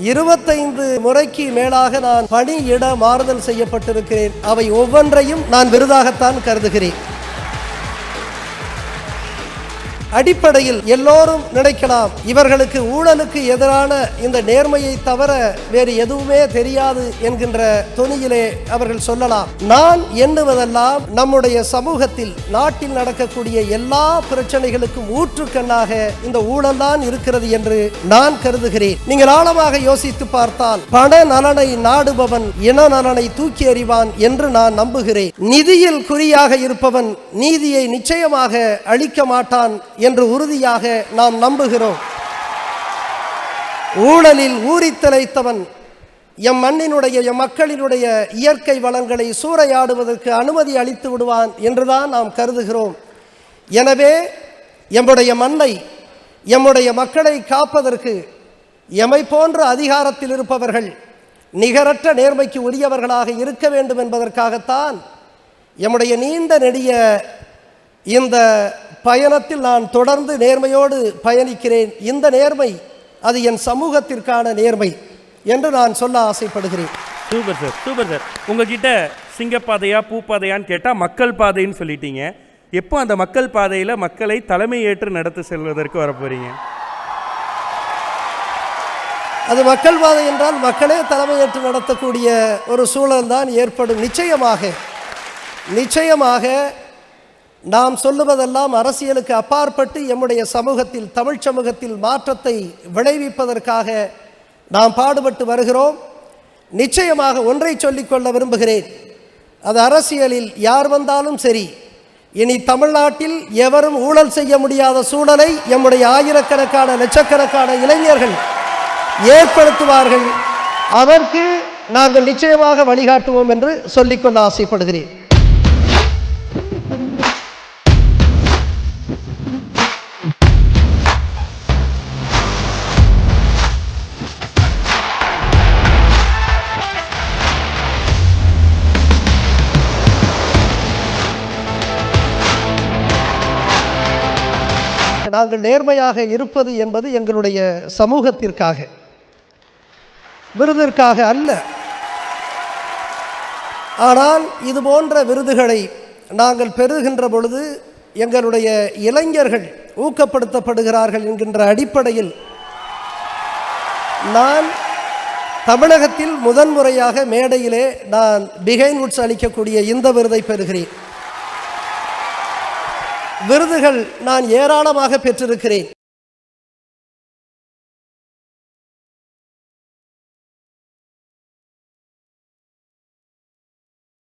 25 முறைக்கு மேலாக நான் பணியிட மாறுதல் செய்யப்பட்டிருக்கிறேன். அவை ஒவ்வொன்றையும் நான் விருதாகத்தான் கருதுகிறேன். அடிப்படையில் எல்லோரும் நினைக்கலாம், இவர்களுக்கு ஊழலுக்கு எதிரான இந்த நேர்மையை தவிர வேறு எதுவுமே தெரியாது என்கின்ற தொனியிலே அவர்கள் சொல்லலாம். நான் எண்ணுவதெல்லாம் நம்முடைய சமூகத்தில் நாட்டில் நடக்கக்கூடிய எல்லா பிரச்சனைகளுக்கும் ஊற்றுக்கண்ணாக இந்த ஊழல் தான் இருக்கிறது என்று நான் கருதுகிறேன். நீங்கள் ஆழமாக யோசித்து பார்த்தால் பண நலனை நாடுபவன் இன நலனை தூக்கி எறிவான் என்று நான் நம்புகிறேன். நிதியில் குறியாக இருப்பவன் நீதியை நிச்சயமாக அளிக்க மாட்டான் என்று உறுதியாக நாம் நம்புகிறோம். ஊழலில் ஊறித்தலைத்தவன் எம் மண்ணினுடைய எம் மக்களினுடைய இயற்கை வளங்களை சூறையாடுவதற்கு அனுமதி அளித்து விடுவான் என்றுதான் நாம் கருதுகிறோம். எனவே எம்முடைய மண்ணை எம்முடைய மக்களை காப்பதற்கு எமை போன்ற அதிகாரத்தில் இருப்பவர்கள் நிகரற்ற நேர்மைக்கு உரியவர்களாக இருக்க வேண்டும் என்பதற்காகத்தான் எம்முடைய நீண்ட நெடிய இந்த பயணத்தில் நான் தொடர்ந்து நேர்மையோடு பயணிக்கிறேன். இந்த நேர்மை அது என் சமூகத்திற்கான நேர்மை என்று நான் சொல்ல ஆசைப்படுகிறேன். Super sir, super sir. உங்ககிட்ட சிங்கப்பாதையா பூப்பாதையான்னு கேட்டால் மக்கள் பாதைன்னு சொல்லிட்டீங்க. எப்போ அந்த மக்கள் பாதையில் மக்களை தலைமை ஏற்று நடத்த செல்வதற்கு வரப்போறீங்க? அது மக்கள் பாதை என்றால் மக்களே தலைமையேற்று நடத்தக்கூடிய ஒரு சூழல் தான் ஏற்படும். நிச்சயமாக நாம் சொல்லுவதெல்லாம் அரசியலுக்கு அப்பாற்பட்டு எம்முடைய சமூகத்தில், தமிழ் சமூகத்தில் மாற்றத்தை விளைவிப்பதற்காக நாம் பாடுபட்டு வருகிறோம். நிச்சயமாக ஒன்றை சொல்லிக்கொள்ள விரும்புகிறேன், அது அரசியலில் யார் வந்தாலும் சரி, இனி தமிழ்நாட்டில் எவரும் ஊழல் செய்ய முடியாத சூழலை எம்முடைய ஆயிரக்கணக்கான லட்சக்கணக்கான இளைஞர்கள் ஏற்படுத்துவார்கள். அதற்கு நாங்கள் நிச்சயமாக வழிகாட்டுவோம் என்று சொல்லிக்கொள்ள ஆசைப்படுகிறேன். நாங்கள் நேர்மையாக இருப்பது என்பது எங்களுடைய சமூகத்திற்காக, விருதிற்காக அல்ல. ஆனால் இது போன்ற விருதுகளை நாங்கள் பெறுகின்ற பொழுது எங்களுடைய இளைஞர்கள் ஊக்கப்படுத்தப்படுகிறார்கள் என்கின்ற அடிப்படையில் நான் தமிழகத்தில் முதன்முறையாக மேடையிலே நான் பிஹைண்ட் வுட்ஸ் அளிக்கக்கூடிய இந்த விருதை பெறுகிறேன். விருதுகள் நான் ஏராளமாக பெற்றிருக்கிறேன்.